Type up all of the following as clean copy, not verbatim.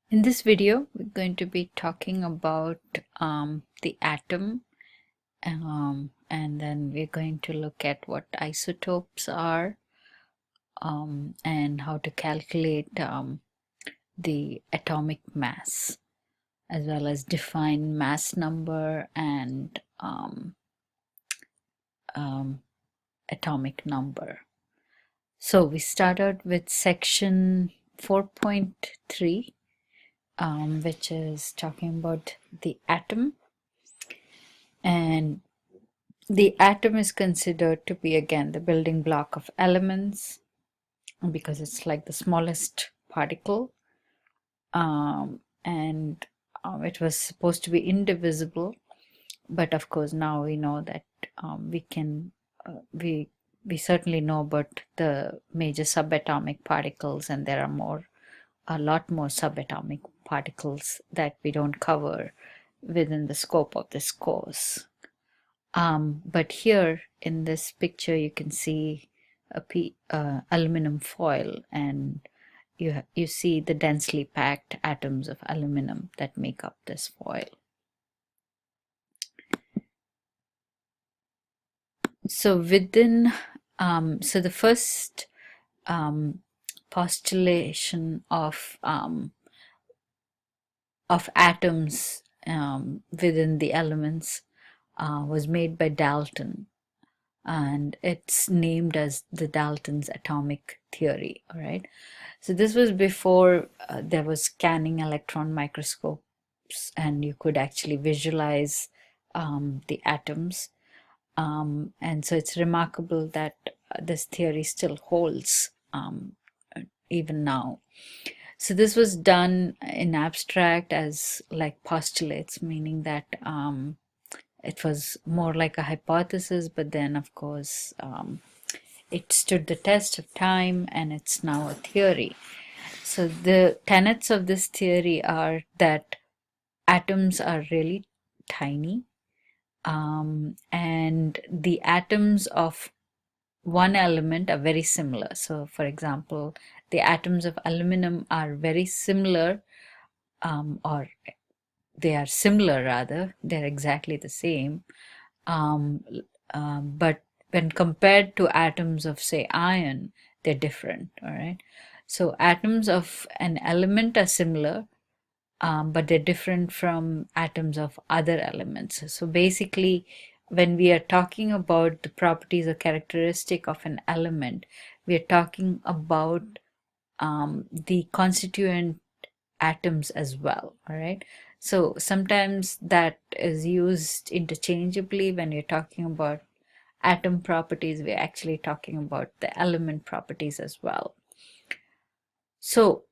In this video, we're going to be talking about the atom, and then we're going to look at what isotopes are, and how to calculate the atomic mass, as well as define mass number and atomic number. So we started with section 4.3. Which is talking about the atom. And the atom is considered to be, again, the building block of elements because it's like the smallest particle. And it was supposed to be indivisible. But of course, now we know that we certainly know about the major subatomic particles, and there are a lot more subatomic particles that we don't cover within the scope of this course. But here in this picture, you can see a aluminum foil, and you see the densely packed atoms of aluminum that make up this foil. So so the first postulation of atoms within the elements was made by Dalton, and it's named as the Dalton's atomic theory. All right, so this was before there was scanning electron microscopes, and you could actually visualize the atoms. And so it's remarkable that this theory still holds even now. So this was done in abstract as like postulates, meaning that it was more like a hypothesis, but then of course it stood the test of time, and it's now a theory. So the tenets of this theory are that atoms are really tiny, and the atoms of one element are very similar. So for example, the atoms of aluminum are very similar, or they are similar rather, they're exactly the same. But when compared to atoms of, say, iron, they're different, all right? So atoms of an element are similar, but they're different from atoms of other elements. So basically, when we are talking about the properties or characteristic of an element, we are talking about the constituent atoms as well, all right? So sometimes that is used interchangeably. When you're talking about atom properties, we're actually talking about the element properties as well. So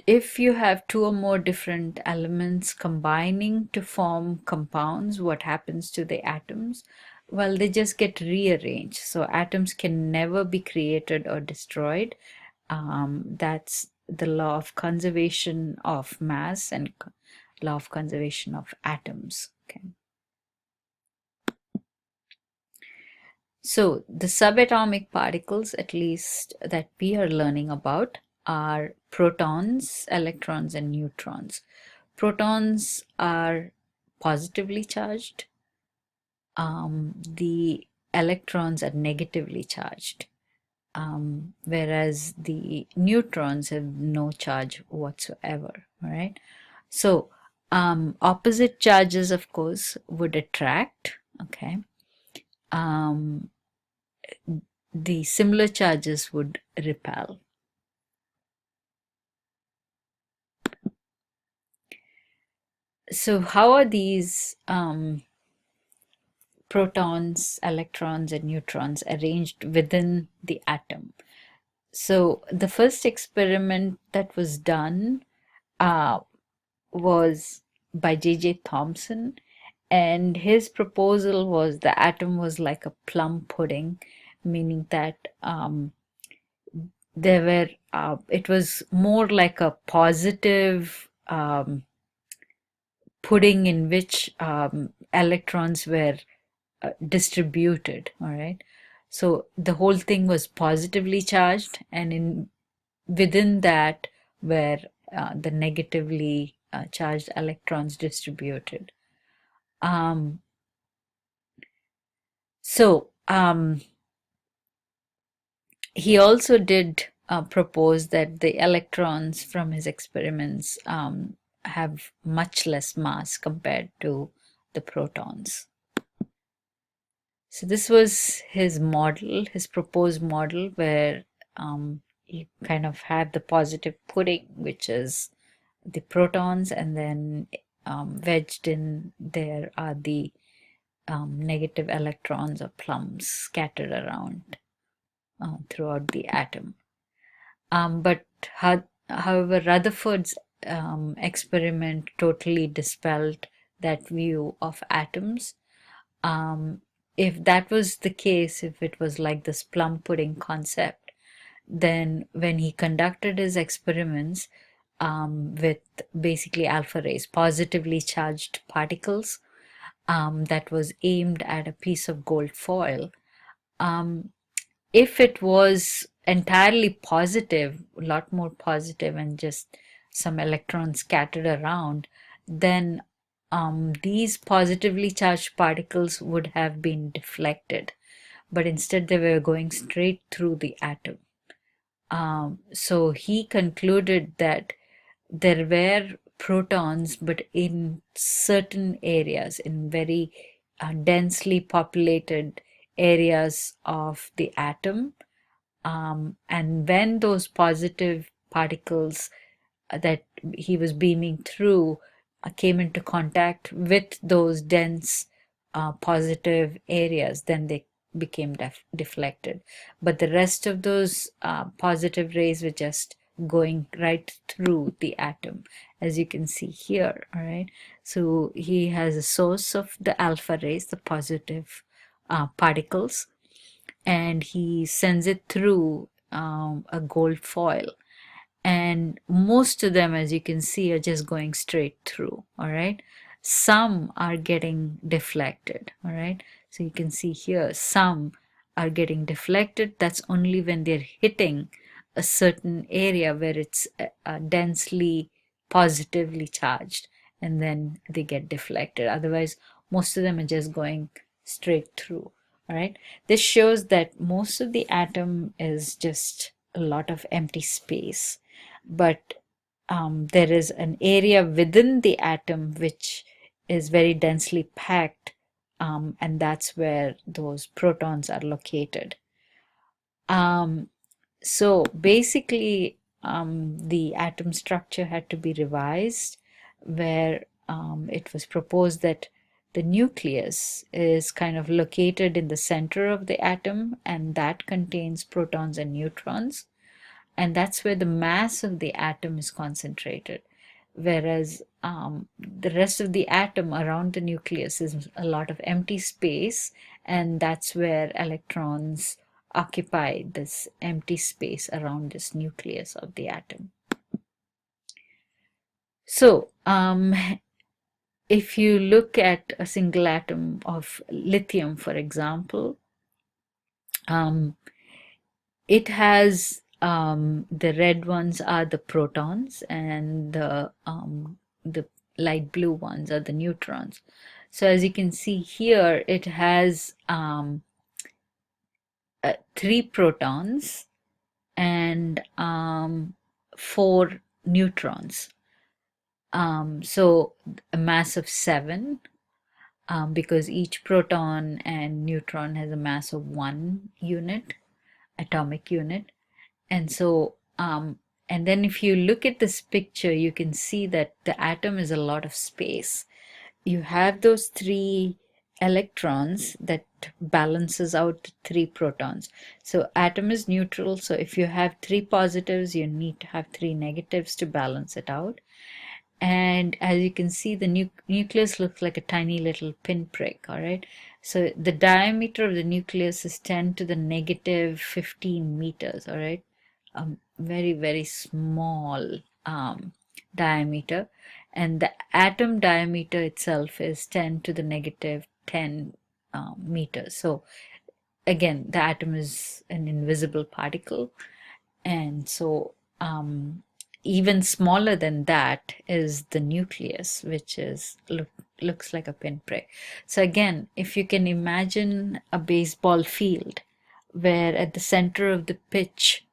if you have two or more different elements combining to form compounds, what happens to the atoms? Well, they just get rearranged. So atoms can never be created or destroyed. That's the law of conservation of mass and law of conservation of atoms. Okay. So the subatomic particles, at least that we are learning about, are protons, electrons, and neutrons. Protons are positively charged. The electrons are negatively charged, whereas the neutrons have no charge whatsoever. All right. So opposite charges, of course, would attract. Okay. The similar charges would repel. So how are these protons, electrons, and neutrons arranged within the atom? So the first experiment that was done was by J.J. Thomson, and his proposal was the atom was like a plum pudding, meaning that it was more like a positive pudding in which electrons were distributed. All right, so the whole thing was positively charged, and within that were the negatively charged electrons distributed. So he also did propose that the electrons from his experiments have much less mass compared to the protons. So this was his model, his proposed model, where you kind of have the positive pudding, which is the protons, and then wedged in there are the negative electrons or plums scattered around throughout the atom. But however, Rutherford's experiment totally dispelled that view of atoms. If that was the case, if it was like this plum pudding concept, then when he conducted his experiments with basically alpha rays, positively charged particles, that was aimed at a piece of gold foil, if it was entirely positive, a lot more positive, and just some electrons scattered around, then these positively charged particles would have been deflected, but instead they were going straight through the atom. So he concluded that there were protons, but in certain areas, in very densely populated areas of the atom. And when those positive particles that he was beaming through came into contact with those dense positive areas, then they became deflected. But the rest of those positive rays were just going right through the atom, as you can see here. All right, so he has a source of the alpha rays, the positive particles, and he sends it through a gold foil, and most of them, as you can see, are just going straight through. All right, some are getting deflected. All right, so you can see here some are getting deflected. That's only when they're hitting a certain area where it's densely positively charged, and then they get deflected. Otherwise, most of them are just going straight through. All right, this shows that most of the atom is just a lot of empty space, but there is an area within the atom which is very densely packed, and that's where those protons are located. So basically, the atom structure had to be revised, where it was proposed that the nucleus is kind of located in the center of the atom, and that contains protons and neutrons, and that's where the mass of the atom is concentrated. Whereas the rest of the atom around the nucleus is a lot of empty space, and that's where electrons occupy this empty space around this nucleus of the atom. So, if you look at a single atom of lithium, for example, it has the red ones are the protons, and the light blue ones are the neutrons. So as you can see here, it has 3 protons and 4 neutrons. So a mass of 7, because each proton and neutron has a mass of 1 unit, atomic unit. And so, and then if you look at this picture, you can see that the atom is a lot of space. You have those 3 electrons that balances out 3 protons. So atom is neutral. So if you have 3 positives, you need to have 3 negatives to balance it out. And as you can see, the nucleus looks like a tiny little pinprick. All right. So the diameter of the nucleus is 10 to the negative 15 meters. All right. Very, very small diameter. And the atom diameter itself is 10 to the negative 10 meters. So again, the atom is an invisible particle. And so even smaller than that is the nucleus, which is looks like a pinprick. So again, if you can imagine a baseball field where at the center of the pitch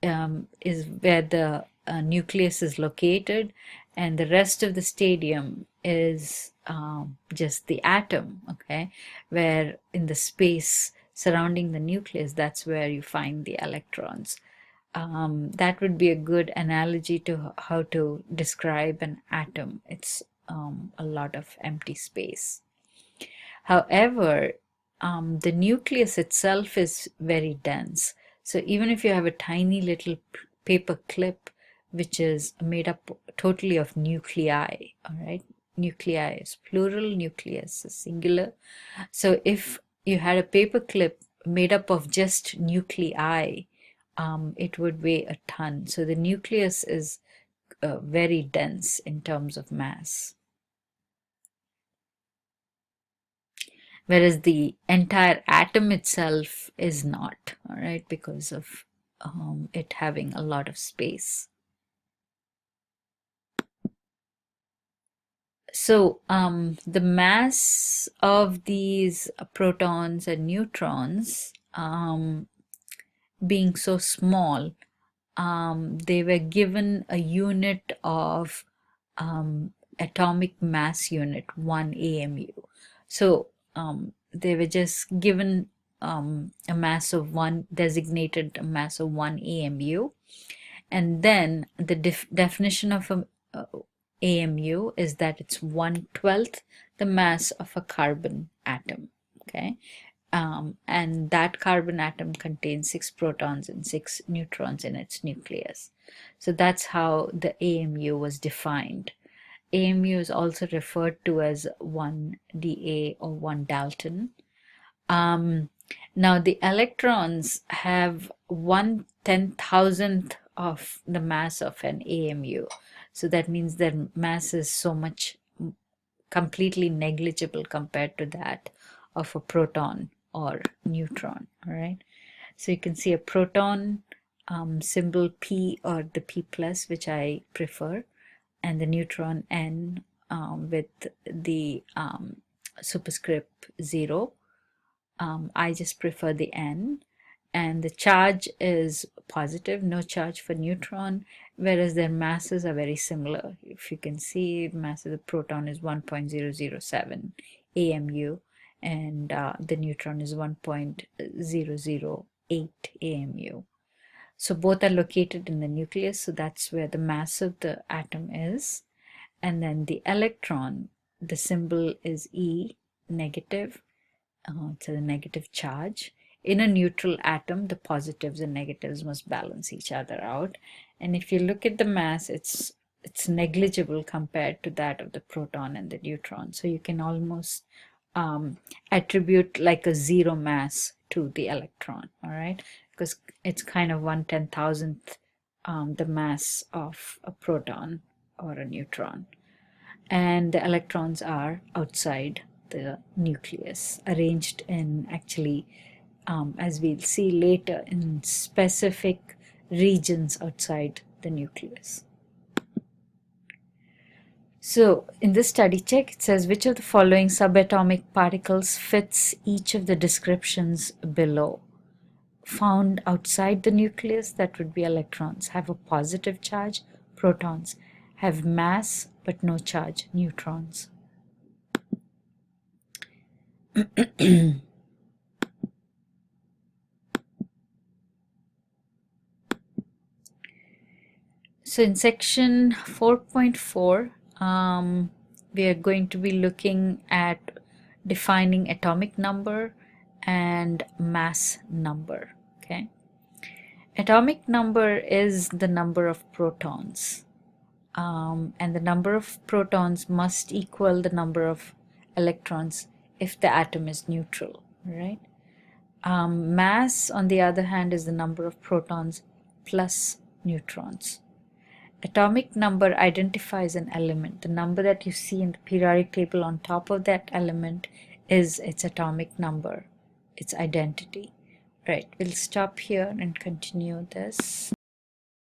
is where the nucleus is located, and the rest of the stadium is just the atom, okay, where in the space surrounding the nucleus, that's where you find the electrons. That would be a good analogy to how to describe an atom. It's a lot of empty space. However, the nucleus itself is very dense. So even if you have a tiny little paper clip, which is made up totally of nuclei, all right? Nuclei is plural, nucleus is singular. So if you had a paper clip made up of just nuclei, it would weigh a ton. So the nucleus is very dense in terms of mass. Whereas the entire atom itself is not, all right, because of it having a lot of space. So the mass of these protons and neutrons being so small, they were given a unit of atomic mass unit, 1 AMU. So they were just given a mass of one, designated a mass of 1 AMU. And then the definition of a AMU is that it's 1/12 the mass of a carbon atom, okay? And that carbon atom contains 6 protons and 6 neutrons in its nucleus. So that's how the AMU was defined. AMU is also referred to as 1 Da or 1 Dalton. Now the electrons have 1/10,000th of the mass of an AMU. So that means their mass is so much completely negligible compared to that of a proton or neutron, all right? So you can see a proton, symbol P or the P plus, which I prefer, and the neutron N with the superscript 0. I just prefer the N, and the charge is positive, no charge for neutron, whereas their masses are very similar. If you can see, the mass of the proton is 1.007 AMU, and the neutron is 1.008 AMU. So both are located in the nucleus, so that's where the mass of the atom is. And then the electron, the symbol is E, negative, so the negative charge. In a neutral atom, the positives and negatives must balance each other out. And if you look at the mass, it's negligible compared to that of the proton and the neutron. So you can almost attribute like a 0 mass to the electron, all right? Because it's kind of 1/10,000th the mass of a proton or a neutron. And the electrons are outside the nucleus, arranged in actually, as we'll see later, in specific regions outside the nucleus. So in this study check, it says which of the following subatomic particles fits each of the descriptions below. Found outside the nucleus, that would be electrons, have a positive charge, protons, have mass but no charge, neutrons. So in section 4.4, we are going to be looking at defining atomic number and mass number, okay? Atomic number is the number of protons, and the number of protons must equal the number of electrons if the atom is neutral, right? Mass, on the other hand, is the number of protons plus neutrons. Atomic number identifies an element. The number that you see in the periodic table on top of that element is its atomic number, its identity. Right, we'll stop here and continue this.